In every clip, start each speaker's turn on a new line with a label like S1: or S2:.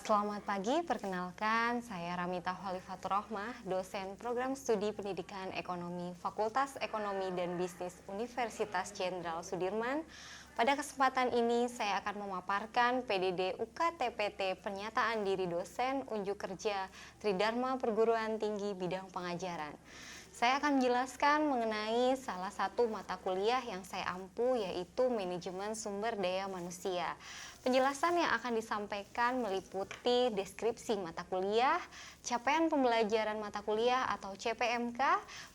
S1: Selamat pagi, perkenalkan saya Ramita Khalifatur Rohmah, dosen program studi pendidikan ekonomi Fakultas Ekonomi dan Bisnis Universitas Jenderal Sudirman. Pada kesempatan ini saya akan memaparkan PDD UKTPT Pernyataan Diri Dosen Unjuk Kerja Tridharma Perguruan Tinggi Bidang Pengajaran. Saya akan menjelaskan mengenai salah satu mata kuliah yang saya ampu, yaitu Manajemen Sumber Daya Manusia. Penjelasan yang akan disampaikan meliputi deskripsi mata kuliah, capaian pembelajaran mata kuliah atau CPMK,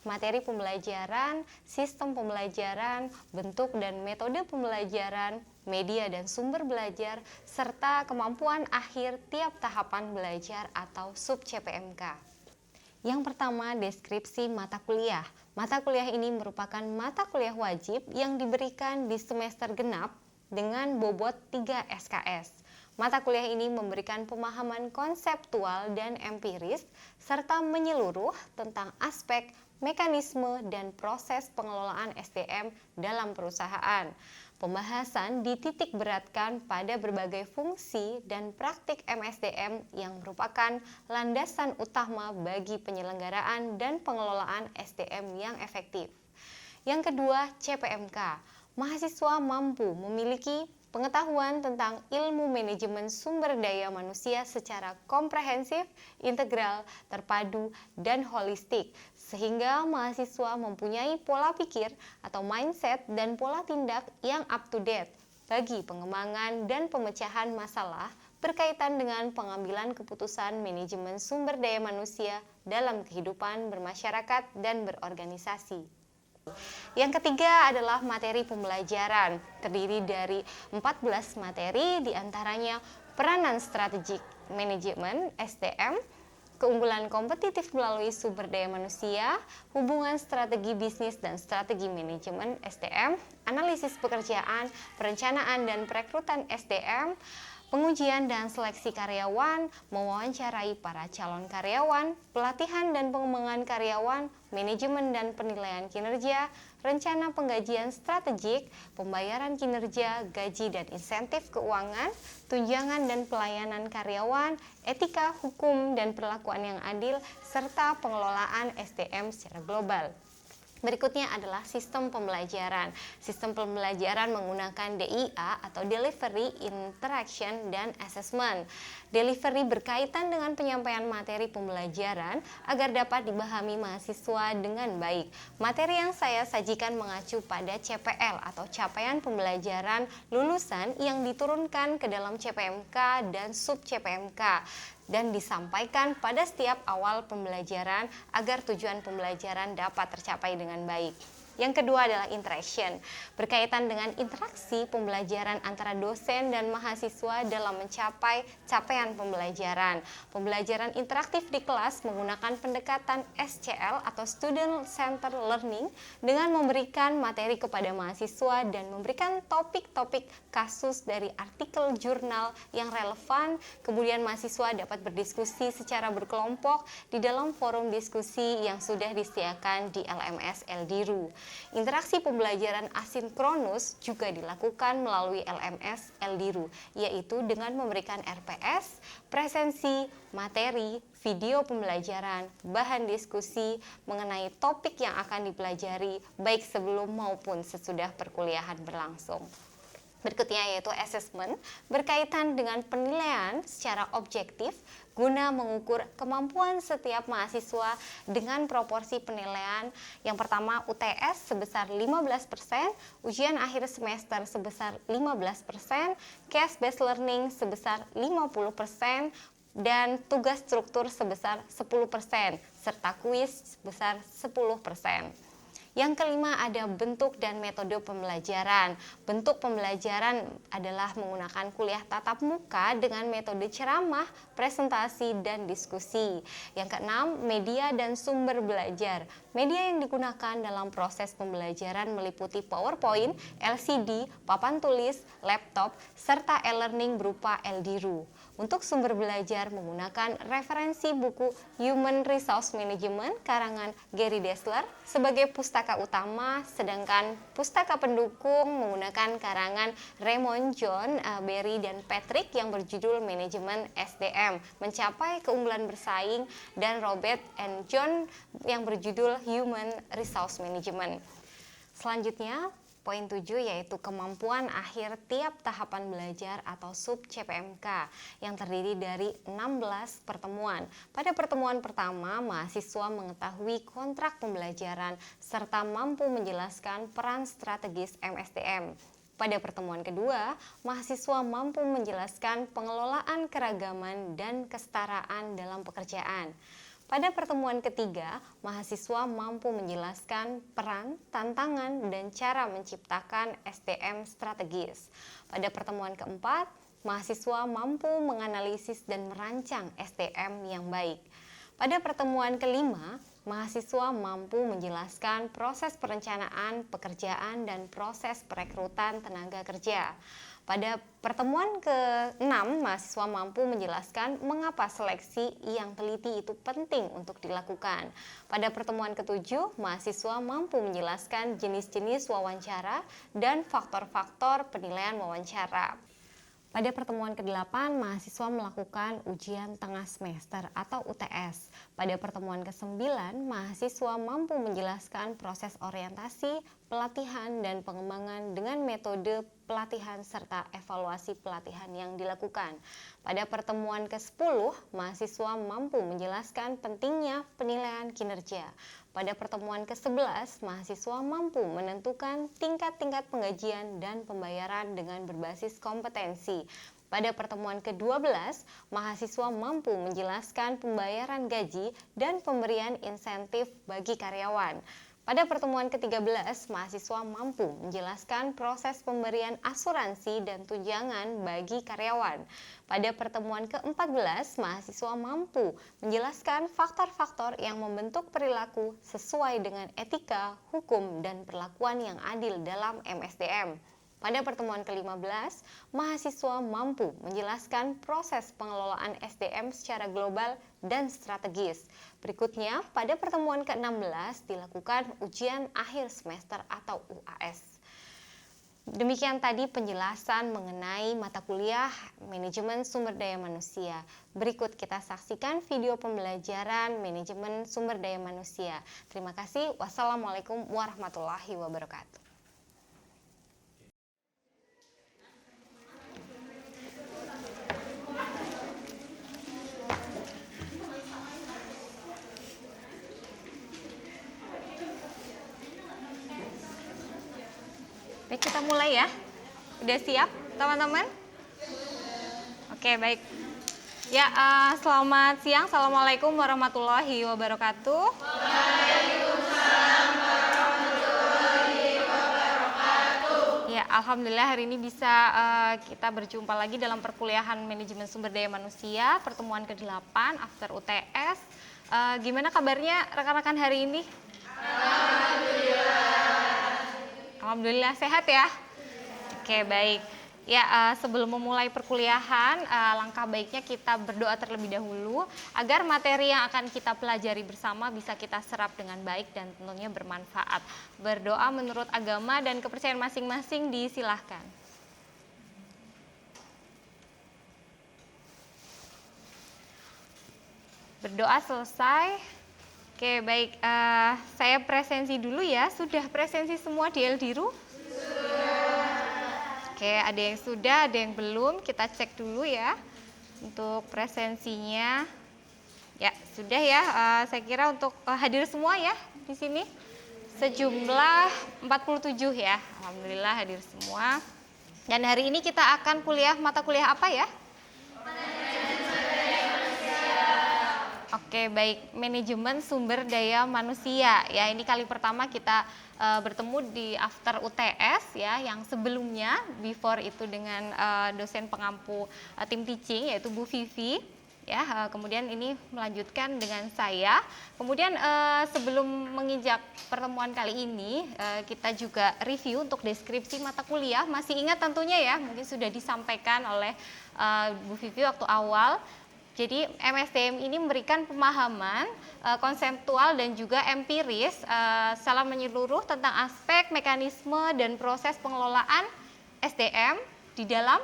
S1: materi pembelajaran, sistem pembelajaran, bentuk dan metode pembelajaran, media dan sumber belajar, serta kemampuan akhir tiap tahapan belajar atau sub-CPMK. Yang pertama, deskripsi mata kuliah. Mata kuliah ini merupakan mata kuliah wajib yang diberikan di semester genap dengan bobot 3 SKS. Mata kuliah ini memberikan pemahaman konseptual dan empiris serta menyeluruh tentang aspek, mekanisme, dan proses pengelolaan SDM dalam perusahaan. Pembahasan dititik beratkan pada berbagai fungsi dan praktik MSDM yang merupakan landasan utama bagi penyelenggaraan dan pengelolaan SDM yang efektif. Yang kedua, CPMK. Mahasiswa mampu memiliki pengetahuan tentang ilmu manajemen sumber daya manusia secara komprehensif, integral, terpadu, dan holistik, sehingga mahasiswa mempunyai pola pikir atau mindset dan pola tindak yang up to date bagi pengembangan dan pemecahan masalah berkaitan dengan pengambilan keputusan manajemen sumber daya manusia dalam kehidupan bermasyarakat dan berorganisasi. Yang ketiga adalah materi pembelajaran, terdiri dari 14 materi, diantaranya peranan strategik manajemen SDM, keunggulan kompetitif melalui sumber daya manusia, hubungan strategi bisnis dan strategi manajemen SDM, analisis pekerjaan, perencanaan dan perekrutan SDM, pengujian dan seleksi karyawan, mewawancarai para calon karyawan, pelatihan dan pengembangan karyawan, manajemen dan penilaian kinerja, rencana penggajian strategik, pembayaran kinerja, gaji dan insentif keuangan, tunjangan dan pelayanan karyawan, etika, hukum dan perlakuan yang adil, serta pengelolaan SDM secara global. Berikutnya adalah sistem pembelajaran. Sistem pembelajaran menggunakan DIA atau Delivery, Interaction, dan Assessment. Delivery berkaitan dengan penyampaian materi pembelajaran agar dapat dipahami mahasiswa dengan baik. Materi yang saya sajikan mengacu pada CPL atau capaian pembelajaran lulusan yang diturunkan ke dalam CPMK dan sub-CPMK dan disampaikan pada setiap awal pembelajaran agar tujuan pembelajaran dapat tercapai dengan baik. Yang kedua adalah interaction, berkaitan dengan interaksi pembelajaran antara dosen dan mahasiswa dalam mencapai capaian pembelajaran. Pembelajaran interaktif di kelas menggunakan pendekatan SCL atau Student Centered Learning dengan memberikan materi kepada mahasiswa dan memberikan topik-topik kasus dari artikel jurnal yang relevan. Kemudian mahasiswa dapat berdiskusi secara berkelompok di dalam forum diskusi yang sudah disediakan di LMS Eldiru. Interaksi pembelajaran asinkronus juga dilakukan melalui LMS Eldiru, yaitu dengan memberikan RPS, presensi, materi, video pembelajaran, bahan diskusi mengenai topik yang akan dipelajari baik sebelum maupun sesudah perkuliahan berlangsung. Berikutnya yaitu assessment, berkaitan dengan penilaian secara objektif guna mengukur kemampuan setiap mahasiswa dengan proporsi penilaian. Yang pertama UTS sebesar 15%, ujian akhir semester sebesar 15%, case based learning sebesar 50%, dan tugas struktur sebesar 10%, serta kuis sebesar 10%. Yang kelima ada bentuk dan metode pembelajaran. Bentuk pembelajaran adalah menggunakan kuliah tatap muka dengan metode ceramah, presentasi, dan diskusi. Yang keenam, media dan sumber belajar. Media yang digunakan dalam proses pembelajaran meliputi PowerPoint, LCD, papan tulis, laptop, serta e-learning berupa Eldiru. Untuk sumber belajar menggunakan referensi buku Human Resource Management karangan Gary Dessler sebagai pustaka utama, sedangkan pustaka pendukung menggunakan karangan Raymond John, Barry, dan Patrick yang berjudul Manajemen SDM Mencapai Keunggulan Bersaing, dan Robert and John yang berjudul Human Resource Management. Selanjutnya, poin 7 yaitu kemampuan akhir tiap tahapan belajar atau sub CPMK yang terdiri dari 16 pertemuan. Pada pertemuan pertama, mahasiswa mengetahui kontrak pembelajaran serta mampu menjelaskan peran strategis MSDM. Pada pertemuan kedua, mahasiswa mampu menjelaskan pengelolaan keragaman dan kesetaraan dalam pekerjaan. Pada pertemuan ketiga, mahasiswa mampu menjelaskan peran, tantangan, dan cara menciptakan SDM strategis. Pada pertemuan keempat, mahasiswa mampu menganalisis dan merancang SDM yang baik. Pada pertemuan kelima, mahasiswa mampu menjelaskan proses perencanaan pekerjaan dan proses perekrutan tenaga kerja. Pada pertemuan ke-6, mahasiswa mampu menjelaskan mengapa seleksi yang teliti itu penting untuk dilakukan. Pada pertemuan ke-7, mahasiswa mampu menjelaskan jenis-jenis wawancara dan faktor-faktor penilaian wawancara. Pada pertemuan ke-8, mahasiswa melakukan ujian tengah semester atau UTS. Pada pertemuan ke-9, mahasiswa mampu menjelaskan proses orientasi, pelatihan, dan pengembangan dengan metode pelatihan serta evaluasi pelatihan yang dilakukan. Pada pertemuan ke-10, mahasiswa mampu menjelaskan pentingnya penilaian kinerja. Pada pertemuan ke-11, mahasiswa mampu menentukan tingkat-tingkat penggajian dan pembayaran dengan berbasis kompetensi. Pada pertemuan ke-12, mahasiswa mampu menjelaskan pembayaran gaji dan pemberian insentif bagi karyawan. Pada pertemuan ke-13, mahasiswa mampu menjelaskan proses pemberian asuransi dan tunjangan bagi karyawan. Pada pertemuan ke-14, mahasiswa mampu menjelaskan faktor-faktor yang membentuk perilaku sesuai dengan etika, hukum, dan perlakuan yang adil dalam MSDM. Pada pertemuan ke-15, mahasiswa mampu menjelaskan proses pengelolaan SDM secara global dan strategis. Berikutnya, pada pertemuan ke-16 dilakukan ujian akhir semester atau UAS. Demikian tadi penjelasan mengenai mata kuliah Manajemen Sumber Daya Manusia. Berikut kita saksikan video pembelajaran Manajemen Sumber Daya Manusia. Terima kasih. Wassalamualaikum warahmatullahi wabarakatuh. Baik, kita mulai ya. Udah siap teman-teman? Oke, baik. Ya, selamat siang. Assalamualaikum warahmatullahi wabarakatuh. Waalaikumsalam warahmatullahi wabarakatuh. Ya, alhamdulillah hari ini bisa kita berjumpa lagi dalam perkuliahan Manajemen Sumber Daya Manusia, pertemuan ke-8 after UTS. Gimana kabarnya rekan-rekan hari ini? Alhamdulillah sehat ya. Oke, baik. Ya, sebelum memulai perkuliahan, langkah baiknya kita berdoa terlebih dahulu agar materi yang akan kita pelajari bersama bisa kita serap dengan baik dan tentunya bermanfaat. Berdoa menurut agama dan kepercayaan masing-masing disilahkan. Berdoa selesai. Oke, baik. Saya presensi dulu ya. Sudah presensi semua di Eldiru? Sudah. Oke, ada yang sudah, ada yang belum. Kita cek dulu ya untuk presensinya. Ya, sudah ya. Saya kira untuk hadir semua ya di sini. Sejumlah 47 ya. Alhamdulillah hadir semua. Dan hari ini kita akan mata kuliah apa ya? Oke, baik. Manajemen Sumber Daya Manusia. Ya, ini kali pertama kita bertemu di after UTS ya, yang sebelumnya before itu dengan dosen pengampu tim teaching yaitu Bu Vivi. Ya, kemudian ini melanjutkan dengan saya. Kemudian sebelum menginjak pertemuan kali ini, kita juga review untuk deskripsi mata kuliah. Masih ingat tentunya ya, mungkin sudah disampaikan oleh Bu Vivi waktu awal. Jadi MSDM ini memberikan pemahaman konseptual dan juga empiris secara menyeluruh tentang aspek, mekanisme, dan proses pengelolaan SDM di dalam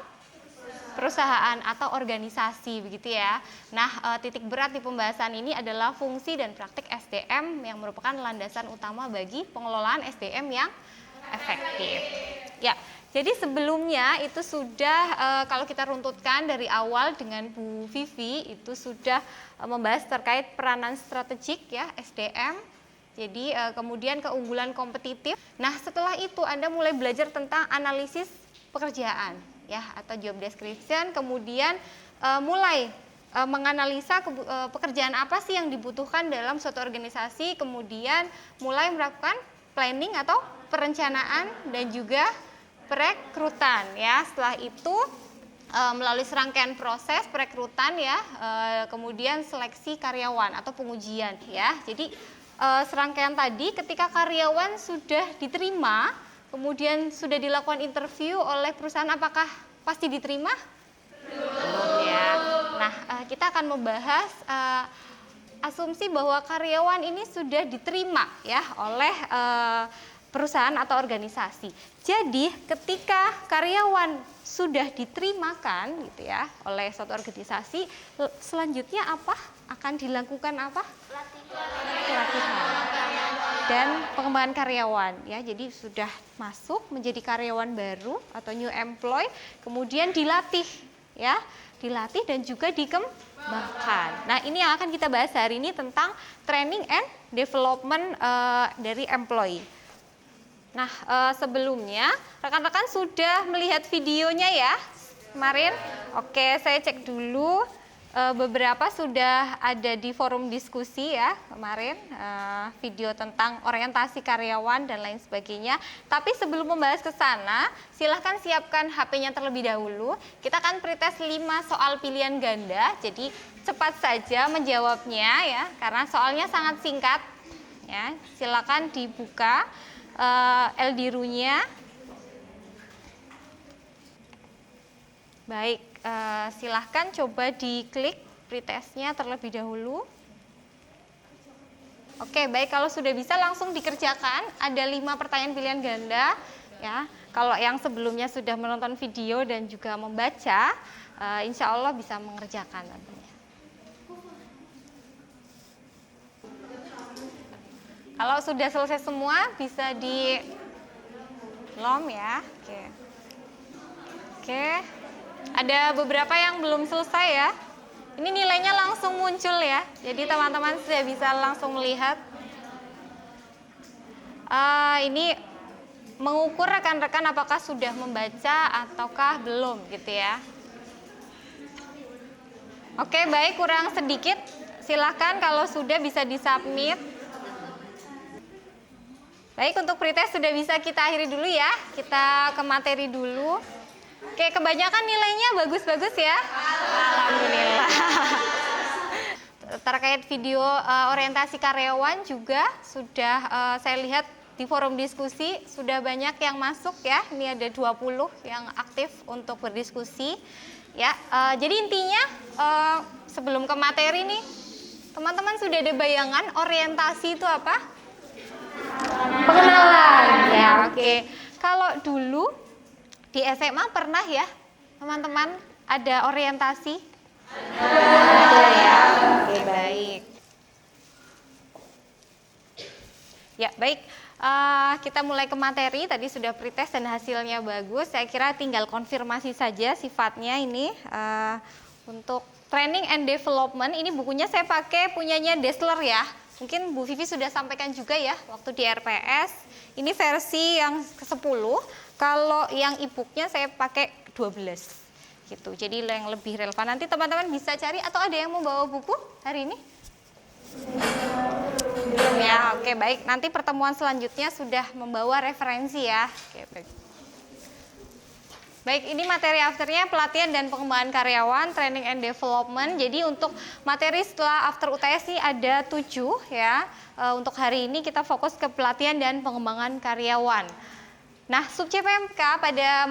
S1: perusahaan atau organisasi begitu ya. Nah, titik berat di pembahasan ini adalah fungsi dan praktik SDM yang merupakan landasan utama bagi pengelolaan SDM yang efektif. Ya, jadi sebelumnya itu sudah kalau kita runtutkan dari awal dengan Bu Vivi itu sudah membahas terkait peranan strategik ya SDM. Jadi kemudian keunggulan kompetitif. Nah, setelah itu Anda mulai belajar tentang analisis pekerjaan ya atau job description, kemudian mulai menganalisa pekerjaan apa sih yang dibutuhkan dalam suatu organisasi, kemudian mulai melakukan planning atau perencanaan dan juga perekrutan ya. Setelah itu melalui serangkaian proses perekrutan ya, kemudian seleksi karyawan atau pengujian ya. Jadi serangkaian tadi ketika karyawan sudah diterima, kemudian sudah dilakukan interview oleh perusahaan, apakah pasti diterima? Belum ya. Nah, kita akan membahas asumsi bahwa karyawan ini sudah diterima ya oleh perusahaan atau organisasi. Jadi ketika karyawan sudah diterimakan gitu ya oleh suatu organisasi, selanjutnya apa? Akan dilakukan apa? Pelatihan dan pengembangan karyawan ya. Jadi sudah masuk menjadi karyawan baru atau new employee, kemudian dilatih ya, dilatih dan juga dikembangkan. Nah, ini yang akan kita bahas hari ini tentang training and development dari employee. Nah, sebelumnya rekan-rekan sudah melihat videonya ya kemarin? Oke, saya cek dulu. Beberapa sudah ada di forum diskusi ya kemarin, video tentang orientasi karyawan dan lain sebagainya. Tapi sebelum membahas ke sana, silahkan siapkan HP-nya terlebih dahulu. Kita akan pretest 5 soal pilihan ganda, jadi cepat saja menjawabnya ya, karena soalnya sangat singkat. Ya, silakan dibuka LDRU-nya. Baik. Silahkan coba diklik pretestnya terlebih dahulu. Oke, baik, kalau sudah bisa langsung dikerjakan. Ada 5 pertanyaan pilihan ganda ya. Kalau yang sebelumnya sudah menonton video dan juga membaca, insya Allah bisa mengerjakan nantinya. Kalau sudah selesai semua bisa di lom ya. Oke. Ada beberapa yang belum selesai ya. Ini nilainya langsung muncul ya. Jadi teman-teman sudah bisa langsung melihat. Ini mengukur rekan-rekan apakah sudah membaca ataukah belum gitu ya. Oke, baik, kurang sedikit. Silahkan kalau sudah bisa disubmit. Baik, untuk pretest sudah bisa kita akhiri dulu ya. Kita ke materi dulu. Oke, kebanyakan nilainya bagus-bagus ya. Alhamdulillah. Terkait video orientasi karyawan juga sudah saya lihat di forum diskusi sudah banyak yang masuk ya. Ini ada 20 yang aktif untuk berdiskusi. Ya, jadi intinya sebelum ke materi nih, teman-teman sudah ada bayangan orientasi itu apa? Pengenalan ya. Oke. Kalau dulu di SMA pernah ya, teman-teman ada orientasi? Ada ya. Oke, baik. Ya, baik. Kita mulai ke materi. Tadi sudah pretest dan hasilnya bagus. Saya kira tinggal konfirmasi saja sifatnya ini. Untuk training and development, ini bukunya saya pakai punyanya Dassler ya. Mungkin Bu Vivi sudah sampaikan juga ya waktu di RPS. Ini versi yang ke-10. Kalau yang e-booknya saya pakai 12 gitu. Jadi yang lebih relevan. Nanti teman-teman bisa cari, atau ada yang mau bawa buku hari ini? Belum ya. Oke, baik. Nanti pertemuan selanjutnya sudah membawa referensi ya. Oke, baik. Baik, ini materi afternya pelatihan dan pengembangan karyawan, training and development. Jadi untuk materi setelah after UTS ini ada 7 ya. Untuk hari ini kita fokus ke pelatihan dan pengembangan karyawan. Nah, sub CPMK pada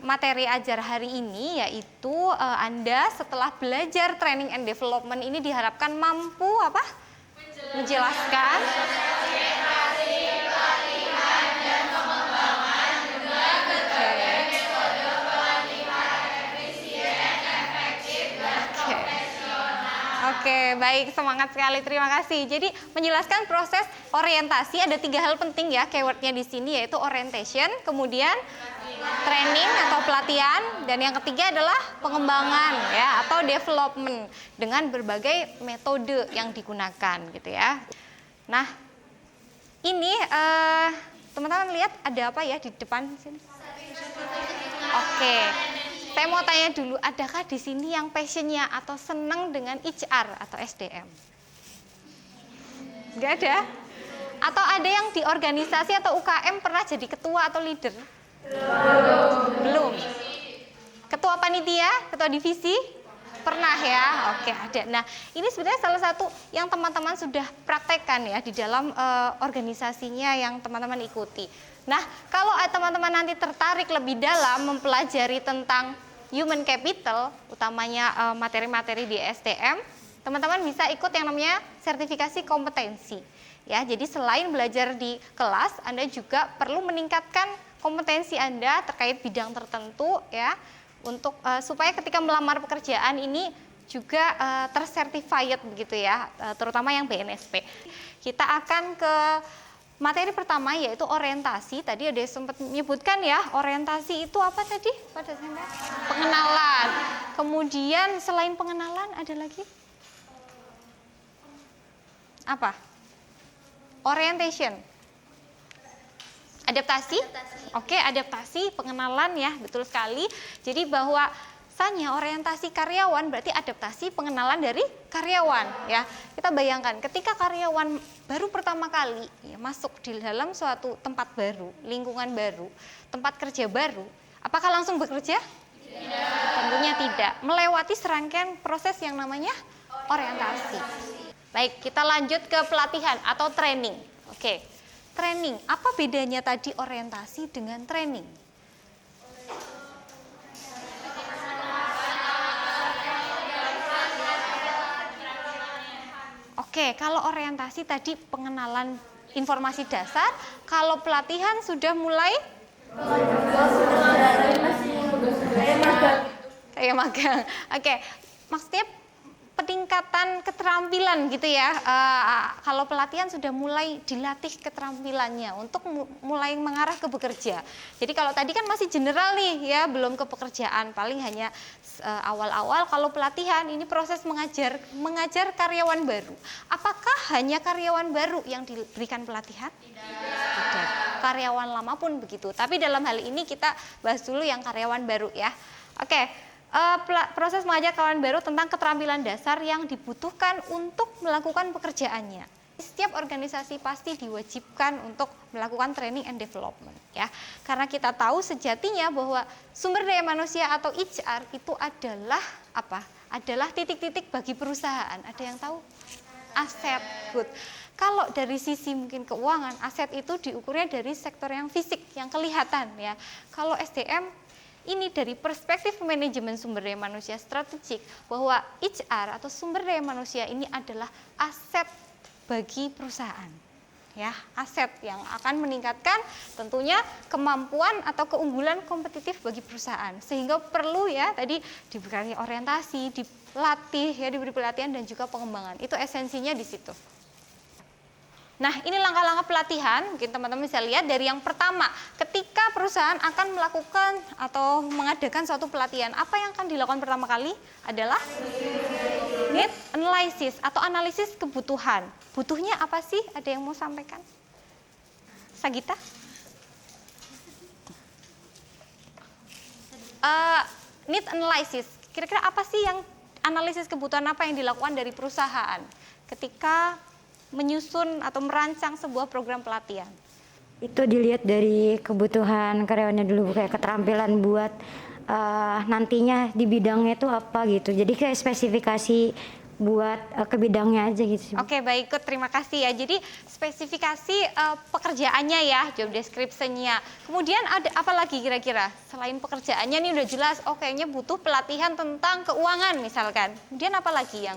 S1: materi ajar hari ini yaitu Anda setelah belajar training and development ini diharapkan mampu apa? Menjelaskan Oke, baik, semangat sekali, terima kasih. Jadi menjelaskan proses orientasi ada 3 hal penting ya keywordnya di sini yaitu orientation, kemudian training atau pelatihan, dan yang ketiga adalah pengembangan ya atau development dengan berbagai metode yang digunakan gitu ya. Nah, ini teman-teman lihat ada apa ya di depan sini? Oke. Saya mau tanya dulu, adakah di sini yang passionnya atau senang dengan HR atau SDM? Enggak ada? Atau ada yang di organisasi atau UKM pernah jadi ketua atau leader? Belum. Ketua panitia, ketua divisi? Pernah ya? Oke, ada. Nah, ini sebenarnya salah satu yang teman-teman sudah praktekkan ya di dalam organisasinya yang teman-teman ikuti. Nah, kalau teman-teman nanti tertarik lebih dalam mempelajari tentang human capital, utamanya materi-materi di SDM, teman-teman bisa ikut yang namanya sertifikasi kompetensi. Ya, jadi selain belajar di kelas, Anda juga perlu meningkatkan kompetensi Anda terkait bidang tertentu ya, untuk supaya ketika melamar pekerjaan ini juga tersertified begitu ya, terutama yang BNSP. Kita akan ke materi pertama yaitu orientasi. Tadi ada sempat menyebutkan ya, orientasi itu apa tadi pada saya? Pengenalan. Kemudian selain pengenalan ada lagi? Apa? Orientation. Adaptasi? Oke, adaptasi, pengenalan ya, betul sekali. Jadi bahwa misalnya orientasi karyawan berarti adaptasi pengenalan dari karyawan ya. Kita bayangkan ketika karyawan baru pertama kali ya, masuk di dalam suatu tempat baru, lingkungan baru, tempat kerja baru, apakah langsung bekerja? Tidak. Tentunya tidak. Melewati serangkaian proses yang namanya orientasi. Baik, kita lanjut ke pelatihan atau training. Oke. Training, apa bedanya tadi orientasi dengan training? Oke, kalau orientasi tadi pengenalan informasi dasar, kalau pelatihan sudah mulai kayak magang. Oke, maksudnya peningkatan keterampilan gitu ya. Kalau pelatihan sudah mulai dilatih keterampilannya untuk mulai mengarah ke bekerja. Jadi kalau tadi kan masih general nih ya, belum ke pekerjaan, paling hanya awal-awal. Kalau pelatihan ini proses mengajar karyawan baru. Apakah hanya karyawan baru yang diberikan pelatihan? Tidak. Karyawan lama pun begitu. Tapi dalam hal ini kita bahas dulu yang karyawan baru ya. Oke. Proses mengajar karyawan baru tentang keterampilan dasar yang dibutuhkan untuk melakukan pekerjaannya. Setiap organisasi pasti diwajibkan untuk melakukan training and development ya. Karena kita tahu sejatinya bahwa sumber daya manusia atau HR itu adalah apa? Adalah titik-titik bagi perusahaan. Ada yang tahu? Aset. Good. Kalau dari sisi mungkin keuangan, aset itu diukurnya dari sektor yang fisik, yang kelihatan ya. Kalau SDM ini dari perspektif manajemen sumber daya manusia strategik, bahwa HR atau sumber daya manusia ini adalah aset bagi perusahaan. Ya, aset yang akan meningkatkan tentunya kemampuan atau keunggulan kompetitif bagi perusahaan. Sehingga perlu ya tadi diberi orientasi, dilatih ya, diberi pelatihan dan juga pengembangan. Itu esensinya di situ. Nah, ini langkah-langkah pelatihan, mungkin teman-teman bisa lihat dari yang pertama, ketika perusahaan akan melakukan atau mengadakan suatu pelatihan, apa yang akan dilakukan pertama kali adalah need analysis atau analisis kebutuhan. Butuhnya apa sih? Ada yang mau sampaikan? Sagita? Need analysis, kira-kira apa sih yang analisis kebutuhan apa yang dilakukan dari perusahaan ketika menyusun atau merancang sebuah program pelatihan?
S2: Itu dilihat dari kebutuhan karyawannya dulu, kayak keterampilan buat nantinya di bidangnya itu apa gitu. Jadi kayak spesifikasi buat ke bidangnya aja gitu sih.
S3: Oke, baik, terima kasih ya. Jadi spesifikasi pekerjaannya ya, job description-nya. Kemudian ada apa lagi kira-kira? Selain pekerjaannya ini udah jelas, oh kayaknya butuh pelatihan tentang keuangan misalkan. Kemudian apa lagi yang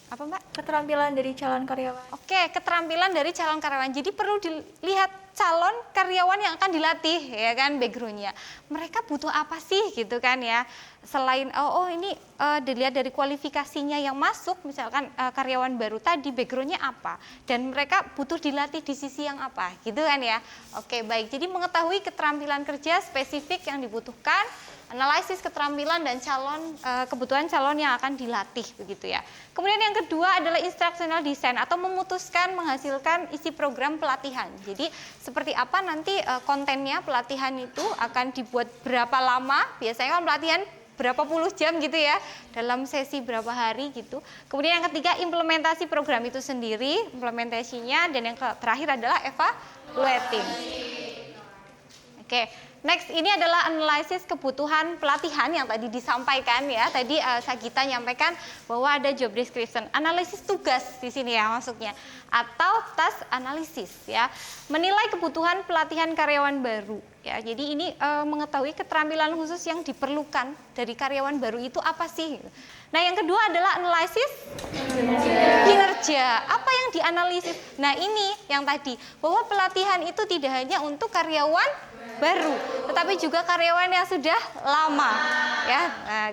S3: apa Mbak?
S4: Keterampilan dari calon karyawan.
S3: Oke, keterampilan dari calon karyawan. Jadi perlu dilihat calon karyawan yang akan dilatih, ya kan, backgroundnya. Mereka butuh apa sih, gitu kan ya? Selain ini dilihat dari kualifikasinya yang masuk, misalkan karyawan baru tadi backgroundnya apa, dan mereka butuh dilatih di sisi yang apa, gitu kan ya? Oke, baik. Jadi mengetahui keterampilan kerja spesifik yang dibutuhkan, analisis keterampilan dan kebutuhan calon yang akan dilatih begitu ya. Kemudian yang kedua adalah instructional design atau memutuskan menghasilkan isi program pelatihan. Jadi seperti apa nanti kontennya pelatihan itu akan dibuat berapa lama? Biasanya kan pelatihan berapa puluh jam gitu ya, dalam sesi berapa hari gitu. Kemudian yang ketiga implementasi program itu sendiri, implementasinya, dan yang terakhir adalah evaluating. Oke. Next, ini adalah analisis kebutuhan pelatihan yang tadi disampaikan ya. Tadi Sagita nyampaikan bahwa ada job description, analisis tugas di sini ya masuknya, atau task analisis ya. Menilai kebutuhan pelatihan karyawan baru ya. Jadi ini mengetahui keterampilan khusus yang diperlukan dari karyawan baru itu apa sih. Nah, yang kedua adalah analisis kinerja. Apa yang dianalisis? Nah, ini yang tadi, bahwa pelatihan itu tidak hanya untuk karyawan baru, tetapi juga karyawan yang sudah lama ya.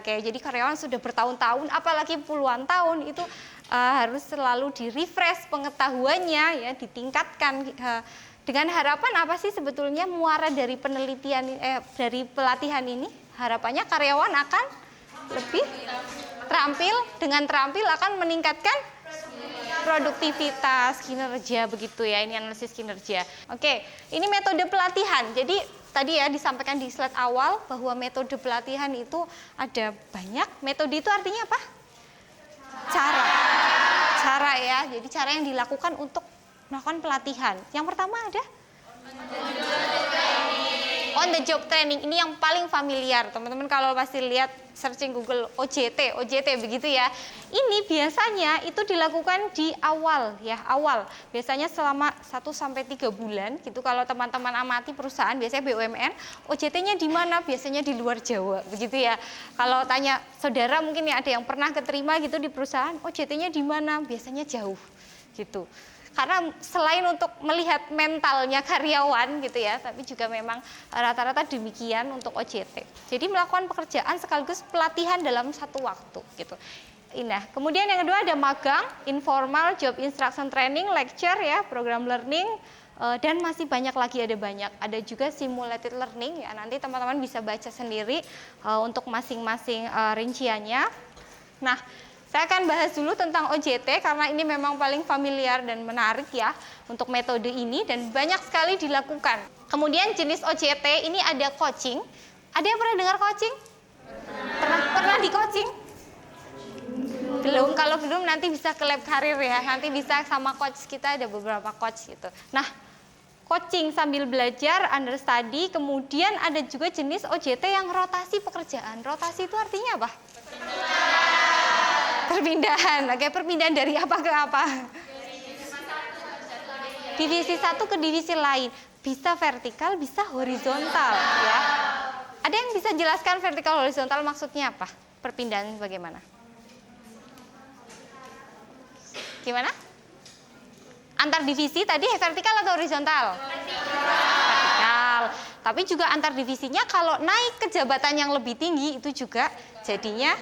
S3: Oke, jadi karyawan sudah bertahun-tahun, apalagi puluhan tahun itu harus selalu di-refresh pengetahuannya ya, ditingkatkan dengan harapan apa sih sebetulnya muara dari penelitian dari pelatihan ini? Harapannya karyawan akan lebih terampil, dengan terampil akan meningkatkan produktivitas, kinerja begitu ya, ini analisis kinerja. Oke, ini metode pelatihan. Jadi tadi ya disampaikan di slide awal bahwa metode pelatihan itu ada banyak. Metode itu artinya apa? Cara ya, jadi cara yang dilakukan untuk melakukan pelatihan. Yang pertama ada on the job training, ini yang paling familiar. Teman-teman kalau pasti lihat searching Google OJT begitu ya. Ini biasanya itu dilakukan di awal. Biasanya selama 1 sampai 3 bulan gitu. Kalau teman-teman amati perusahaan biasanya BUMN, OJT-nya di mana? Biasanya di luar Jawa begitu ya. Kalau tanya saudara mungkin ya ada yang pernah keterima gitu di perusahaan, OJT-nya di mana? Biasanya jauh gitu. Karena selain untuk melihat mentalnya karyawan gitu ya, tapi juga memang rata-rata demikian untuk OJT. Jadi melakukan pekerjaan sekaligus pelatihan dalam satu waktu gitu. Nah, kemudian yang kedua ada magang, informal, job instruction training, lecture ya, program learning, dan masih banyak lagi, ada banyak. Ada juga simulated learning ya, nanti teman-teman bisa baca sendiri untuk masing-masing rinciannya. Nah, saya akan bahas dulu tentang OJT karena ini memang paling familiar dan menarik ya untuk metode ini dan banyak sekali dilakukan. Kemudian jenis OJT ini ada coaching. Ada yang pernah dengar coaching? Pernah di coaching? Belum, kalau belum nanti bisa ke lab karir ya. Nanti bisa sama coach kita, ada beberapa coach gitu. Nah, coaching sambil belajar, understudy, kemudian ada juga jenis OJT yang rotasi pekerjaan. Rotasi itu artinya apa? Perpindahan. Oke, perpindahan dari apa ke apa? Divisi satu ke divisi lain. Bisa vertikal, bisa horizontal ya. Ada yang bisa jelaskan vertikal horizontal maksudnya apa? Perpindahan bagaimana? Gimana? Antar divisi tadi vertikal atau horizontal? Vertikal. Tapi juga antar divisinya kalau naik ke jabatan yang lebih tinggi itu juga jadinya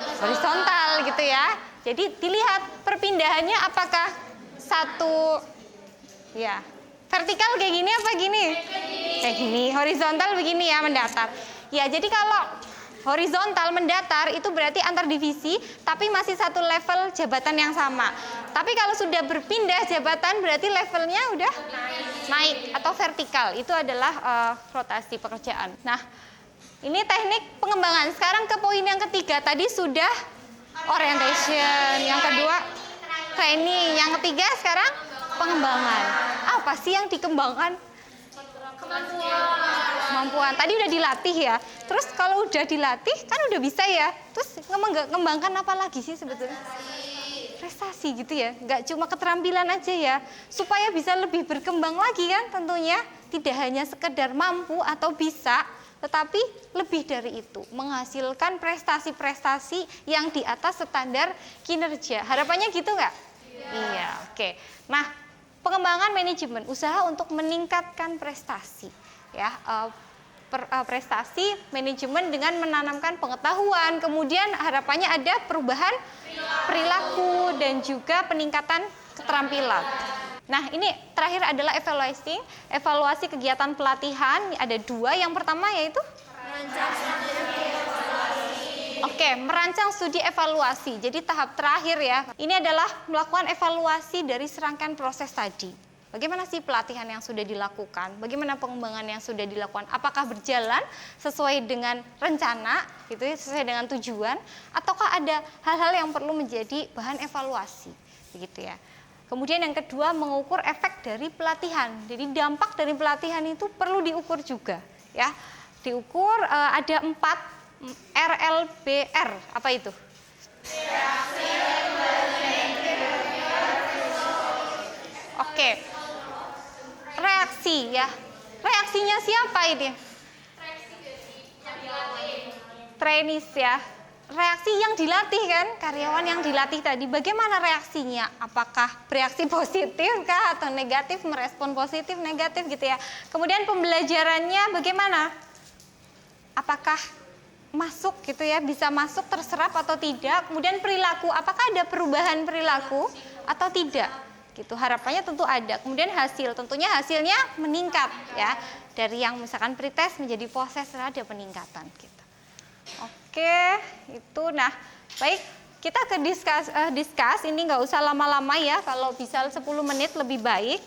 S3: horizontal gitu ya. Jadi dilihat perpindahannya apakah satu ya vertikal kayak gini apa gini? Kayak gini. Horizontal begini ya, mendatar. Ya, jadi kalau horizontal mendatar itu berarti antar divisi tapi masih satu level jabatan yang sama. Tapi kalau sudah berpindah jabatan berarti levelnya udah naik atau vertikal. Itu adalah rotasi pekerjaan. Nah, ini teknik pengembangan. Sekarang ke poin yang ketiga. Tadi sudah orientation, yang kedua training, yang ketiga sekarang pengembangan. Apa sih yang dikembangkan? kemampuan. Tadi udah dilatih ya. Terus kalau udah dilatih kan udah bisa ya. Terus ngembangkan apa lagi sih sebetulnya? Prestasi gitu ya. Nggak cuma keterampilan aja ya. Supaya bisa lebih berkembang lagi kan tentunya. Tidak hanya sekedar mampu atau bisa, tetapi lebih dari itu. Menghasilkan prestasi-prestasi yang di atas standar kinerja. Harapannya gitu nggak? Iya, oke. Nah, pengembangan manajemen usaha untuk meningkatkan prestasi, ya, prestasi manajemen dengan menanamkan pengetahuan, kemudian harapannya ada perubahan perilaku dan juga peningkatan keterampilan. Nah, ini terakhir adalah evaluasi kegiatan pelatihan. Ada 2. Yang pertama yaitu merancang studi evaluasi. Jadi tahap terakhir ya. Ini adalah melakukan evaluasi dari serangkaian proses tadi. Bagaimana sih pelatihan yang sudah dilakukan? Bagaimana pengembangan yang sudah dilakukan? Apakah berjalan sesuai dengan rencana, gitu ya, sesuai dengan tujuan, ataukah ada hal-hal yang perlu menjadi bahan evaluasi, begitu ya. Kemudian yang kedua, mengukur efek dari pelatihan. Jadi dampak dari pelatihan itu perlu diukur juga, ya. Diukur ada 4 RLBR. Apa itu? Oke. Reaksi ya. Reaksinya siapa ini? Trainees ya. Reaksi yang dilatih kan, karyawan yang dilatih tadi, bagaimana reaksinya? Apakah bereaksi positif kah atau negatif, merespon positif, negatif gitu ya. Kemudian pembelajarannya bagaimana? Apakah masuk gitu ya, bisa masuk, terserap atau tidak? Kemudian perilaku, apakah ada perubahan perilaku atau tidak? Gitu, harapannya tentu ada. Kemudian hasil, tentunya hasilnya meningkat ya. Dari yang misalkan pretest menjadi post-test ada peningkatan gitu. Oke, itu nah baik, kita ke discuss ini nggak usah lama-lama ya, kalau bisa 10 menit lebih baik.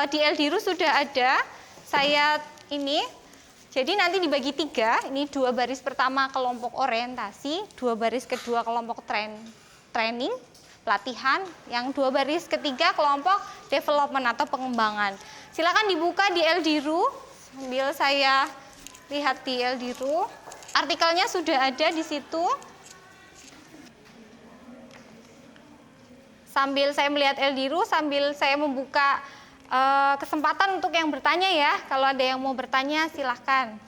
S3: Di Eldiru sudah ada, saya ini, jadi nanti dibagi 3, ini 2 baris pertama kelompok orientasi, 2 baris kedua kelompok training, pelatihan, yang 2 baris ketiga kelompok development atau pengembangan. Silakan dibuka di Eldiru, sambil saya lihat di Eldiru. Artikelnya sudah ada di situ. Sambil saya melihat Eldiru, sambil saya membuka kesempatan untuk yang bertanya ya. Kalau ada yang mau bertanya silahkan.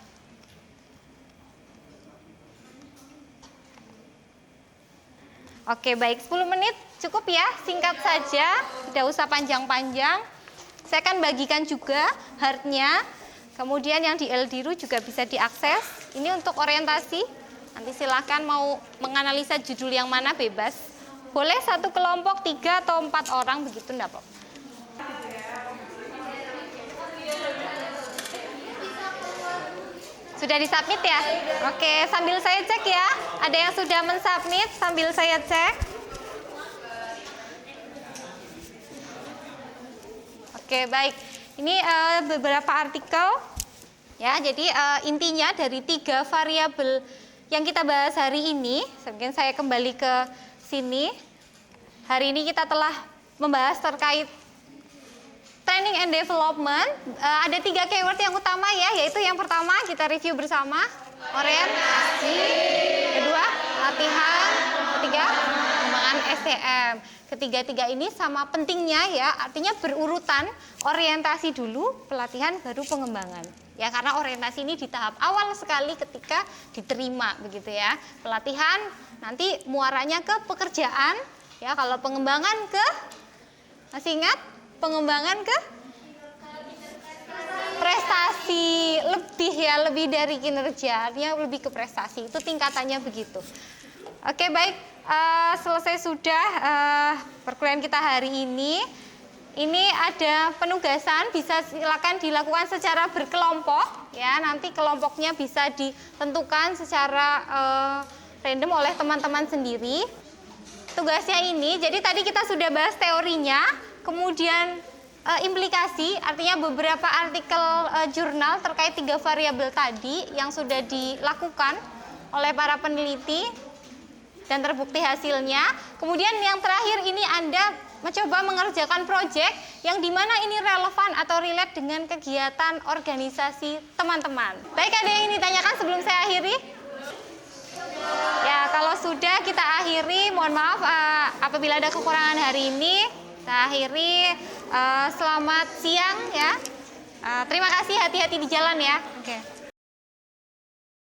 S3: Oke, baik, 10 menit cukup ya, singkat saja, tidak usah panjang-panjang. Saya akan bagikan juga hardnya. Kemudian yang di Eldiru juga bisa diakses. Ini untuk orientasi. Nanti silakan mau menganalisa judul yang mana bebas. Boleh 1 kelompok 3 atau 4 orang begitu enggak, Pak? Sudah disubmit ya? Oke, sambil saya cek ya. Ada yang sudah mensubmit sambil saya cek. Oke, baik. Ini beberapa artikel ya. Jadi intinya dari 3 variabel yang kita bahas hari ini, mungkin saya kembali ke sini. Hari ini kita telah membahas terkait training and development. Ada 3 keyword yang utama ya, yaitu yang pertama kita review bersama, orientasi, kedua latihan, ketiga pengembangan SDM. Ketiga-tiga ini sama pentingnya ya, artinya berurutan, orientasi dulu, pelatihan baru pengembangan. Ya, karena orientasi ini di tahap awal sekali ketika diterima begitu ya. Pelatihan nanti muaranya ke pekerjaan ya, kalau pengembangan ke, masih ingat? Pengembangan ke prestasi, lebih ya, lebih dari kinerja, artinya lebih ke prestasi, itu tingkatannya begitu. Oke, baik, selesai sudah perkuliahan kita hari ini. Ini ada penugasan, bisa silakan dilakukan secara berkelompok ya, nanti kelompoknya bisa ditentukan secara random oleh teman-teman sendiri. Tugasnya ini, jadi tadi kita sudah bahas teorinya, kemudian implikasi, artinya beberapa artikel jurnal terkait 3 variabel tadi yang sudah dilakukan oleh para peneliti dan terbukti hasilnya. Kemudian yang terakhir ini Anda mencoba mengerjakan proyek yang dimana ini relevan atau relate dengan kegiatan organisasi teman-teman. Baik, ada yang ingin ditanyakan sebelum saya akhiri? Ya, kalau sudah kita akhiri, mohon maaf apabila ada kekurangan hari ini. Kita akhiri, selamat siang ya. Terima kasih, hati-hati di jalan ya. Oke.